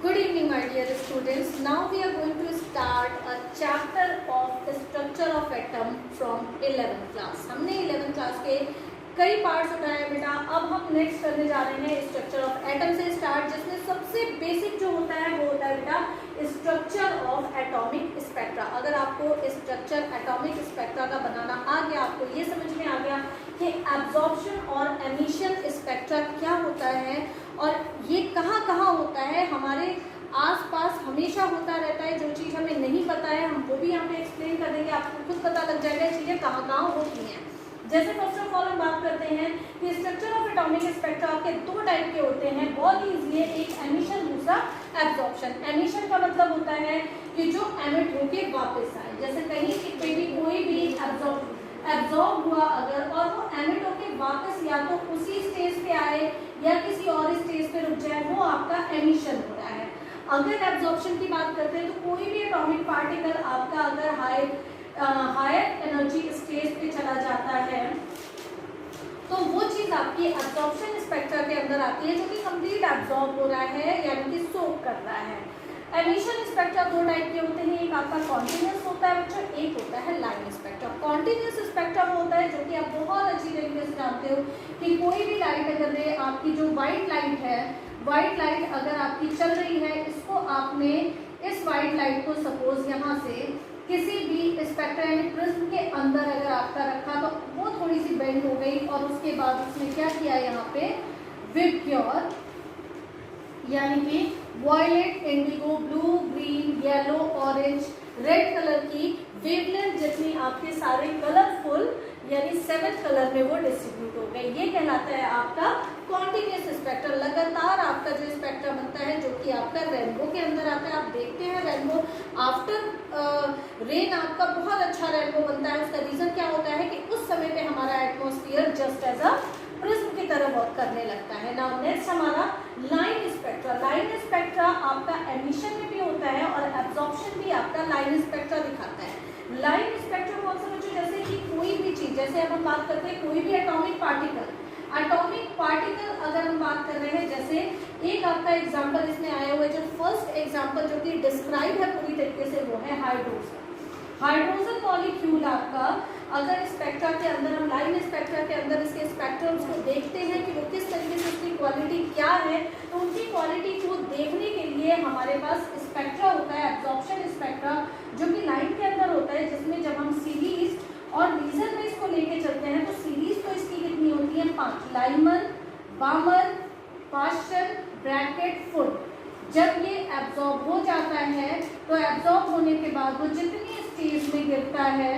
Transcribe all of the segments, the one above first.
Good evening, my dear students. Now we are going to start a chapter of the structure of atom from 11th class. हमने 11th class के कई parts उठाए हैं बेटा. अब हम नेक्स्ट करने जा रहे हैं स्ट्रक्चर ऑफ एटम से स्टार्ट, जिसमें सबसे बेसिक जो होता है वो होता है बेटा स्ट्रक्चर ऑफ एटॉमिक स्पेक्ट्रा. अगर आपको स्ट्रक्चर एटॉमिक स्पेक्ट्रा का बनाना आ गया, आपको ये समझ में आ गया कि एब्जॉर्प्शन और एमिशन स्पेक्ट्रा क्या होता है और ये कहाँ कहाँ होता है, हमारे आसपास हमेशा होता रहता है. जो चीज़ हमें नहीं पता है हम वो भी यहाँ पे एक्सप्लेन कर देंगे, आपको खुद पता लग जाएगा चीज़ें कहाँ कहाँ होती हैं. जैसे फर्स्ट ऑफ ऑल हम बात करते हैं कि स्ट्रक्चर ऑफ एटॉमिक स्पेक्ट्रा आपके दो टाइप के होते हैं. बहुत ईजी है, एक एमिशन, दूसरा एब्जॉर्प्शन. एमिशन का मतलब होता है कि जो एमिट होके वापस आए, जैसे कहीं पे भी कोई भी एब्जॉर्ब हुआ अगर और वो एमिट होके वापस या तो उसी स्टेज पे आए या किसी और स्टेज पे रुक जाए, वो आपका एमिशन हो रहा है. अगर एब्जॉर्प्शन की बात करते हैं तो कोई भी एटॉमिक पार्टिकल आपका अगर हायर एनर्जी स्टेज पे चला जाता है तो वो चीज़ आपकी एब्जॉर्प्शन स्पेक्ट्रा के अंदर आती है, जो कि कंप्लीट एब्जॉर्ब हो रहा है यानी कि सोक कर रहा है. एमिशन स्पेक्ट्रा दो टाइप के होते हैं, एक आपका कॉन्टिन्यूस होता है बच्चों, एक होता है लाइन स्पेक्ट्रा. कॉन्टिन्यूस स्पेक्ट्रा वो होता है जो कि आप बहुत अच्छी तरीके से जानते हो कि कोई भी लाइट अगर आपकी जो वाइट लाइट है, वाइट लाइट अगर आपकी चल रही है, इसको आपने इस वाइट लाइट को सपोज यहाँ से किसी भी स्पेक्ट्रा यानी प्रिज्म के अंदर अगर आपका रखा तो वो थोड़ी सी बेंड हो गई और उसके बाद उसने क्या किया यहाँ पे विबग्योर यानी कि violet, indigo, blue, green, yellow, orange, red colour की वेवलेंथ जितनी आपके सारे कलरफुल यानी 7 कलर में वो डिस्ट्रीब्यूट हो गए. ये कहलाता है आपका कॉन्टिन्यूस स्पेक्ट्रा. लगातार आपका जो स्पेक्ट्रा बनता है जो कि आपका रेनबो के अंदर आता है. आप देखते हैं रेनबो आफ्टर रेन आपका बहुत अच्छा रेनबो बनता है. उसका रीजन क्या होता है कि उस समय पे हमारा atmosphere just as a prism की तरह वर्क करने लगता है. नाउ नेक्स्ट हमारा लाइन स्पेक्ट्रा. लाइन स्पेक्ट्रा आपका एमिशन में भी होता है और एब्जॉर्प्शन भी आपका लाइन स्पेक्ट्रा दिखाता है. लाइन स्पेक्ट्रा कौन सा बच्चों, जैसे कि कोई भी चीज, जैसे अब हम बात करते हैं कोई भी एटॉमिक पार्टिकल अगर हम बात कर रहे हैं, जैसे एक आपका एग्जांपल इसमें आया हुआ है, जो फर्स्ट एग्जांपल जो कि डिस्क्राइब है पूरी तरीके से वो है हाइड्रोजन. हाइड्रोजन मॉलिक्यूल आपका अगर स्पेक्ट्रा के अंदर, हम लाइन स्पेक्ट्रा के अंदर इसके स्पेक्ट्रम्स को देखते हैं कि वो किस तरीके से उसकी क्वालिटी क्या है, तो उनकी क्वालिटी को देखने के लिए हमारे पास स्पेक्ट्रा होता है, एब्जॉर्प्शन स्पेक्ट्रा, जो कि लाइन के अंदर होता है, जिसमें जब हम सीरीज और रीजन में इसको लेके चलते हैं तो सीरीज तो इसकी कितनी होती है 5, लाइमन, बामर, पास्चन, ब्रैकेट, फुड. जब ये एब्जॉर्ब हो जाता है तो एब्जॉर्ब होने के बाद वो जितनी स्टेज में गिरता है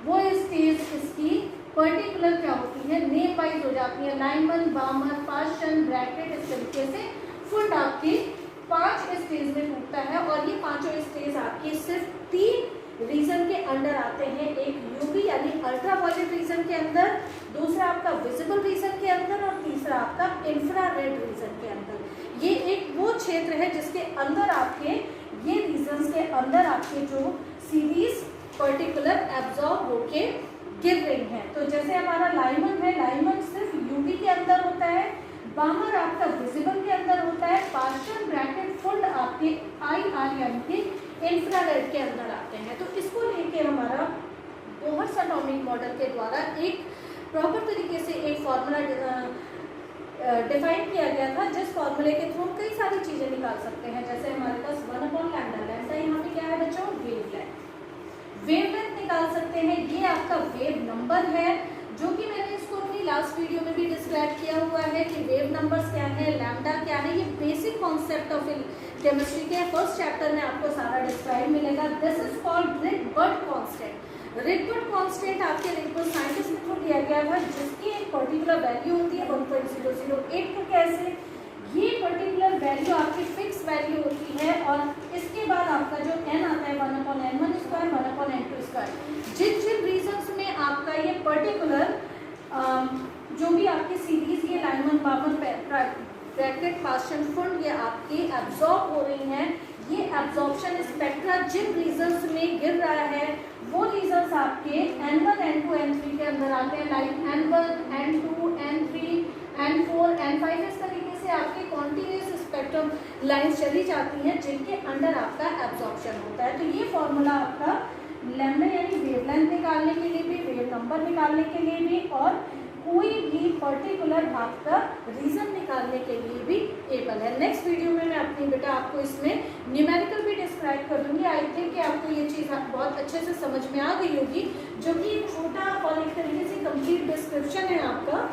वो स्टेज इसकी पर्टिकुलर क्या होती है, नेम वाइज हो जाती है. लाइमन, बामर, पास्चन, ब्रैकेट, इस तरीके से फुड आपकी 5 स्टेज में टूटता है और ये पांचों स्टेज आपकी सिर्फ 3 रीजन के अंडर आते हैं. एक यूवी यानी अल्ट्रावायलेट रीजन के अंदर, दूसरा आपका विजिबल रीजन के अंदर और तीसरा आपका इंफ्रारेड रीजन के अंदर. ये एक वो क्षेत्र है जिसके अंदर आपके ये रीजन्स के अंदर आपके जो सीरीज पर्टिकुलर एब्जॉर्ब होके गिर रही है. तो जैसे हमारा लाइमन है, लाइमन सिर्फ यूवी के अंदर होता है, बामर आपका विजिबल के अंदर होता है, पास्चन, ब्रैकेट, फुड आपके IR यानी कि इंफ्रारेड के अंदर आते हैं. तो इसको लेके हमारा बोहर्स एटॉमिक मॉडल के द्वारा एक प्रॉपर तरीके से एक फॉर्मूला डिफाइन किया गया था, जिस फॉर्मूले के थ्रू कई सारी चीज़ें निकाल सकते हैं. जैसे हमारे पास 1/λ, लैम्डा यहाँ पे क्या है बच्चों, वेवलेंथ निकाल सकते हैं. ये आपका वेव नंबर है, जो कि मैंने इसको अपनी लास्ट वीडियो में भी डिस्क्राइब किया हुआ है कि वेव नंबर्स क्या है, लैम्डा क्या है. ये बेसिक कॉन्सेप्ट ऑफ केमिस्ट्री के फर्स्ट चैप्टर में आपको सारा डिस्क्राइब मिलेगा. This is called Rydberg constant. Rydberg constant आपके रिक्बर्ट साइंटिस्ट के थ्रू दिया गया था, जिसकी एक पर्टिकुलर वैल्यू होती है 1.0082 कैसे. ये पर्टिकुलर वैल्यू आपकी फिक्स वैल्यू होती है और इसके बाद आपका जो n आता है 1/n1², 1/n2². जिन रीजन्स में आपका ये पर्टिकुलर जो भी आपकी सीरीज ये लाइमन, बामर, ब्रैकेट, पास्चन, फुड ये आपकी एब्जॉर्ब हो रही हैं, ये एब्जॉर्प्शन स्पेक्ट्रा जिन रीजन्स में गिर रहा है वो रीजन्स आपके N1, N2, N3 के अंदर आते हैं. Like N1, N2, N3, N4, N5 इस तरीके से आपके कॉन्टिन्यूस स्पेक्ट्रम लाइंस चली जाती हैं जिनके अंडर आपका एब्जॉर्प्शन होता है। तो ये फॉर्मूला आपका लैम्डा यानी वेवलेंथ निकालने के लिए भी, वेव नंबर निकालने के लिए भी, और कोई भी पर्टिकुलर भाग का रीजन निकालने के लिए भी एबल है। नेक्स्ट वीडियो में मैं अपनी बेटा आपको इसमें न्यूमेरिकल भी डिस्क्राइब कर दूंगी। आई थिंक कि आपको ये चीज़ बहुत अच्छे से समझ में आ गई होगी, जो कि एक छोटा और एक तरीके से कंप्लीट डिस्क्रिप्शन है आपका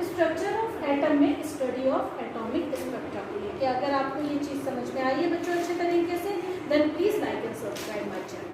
स्ट्रक्चर ऑफ एटम में स्टडी ऑफ एटॉमिक स्ट्रक्चर के लिए। कि अगर आपको ये चीज़ समझ में आई है बच्चों अच्छे तरीके से, then please like and subscribe my channel.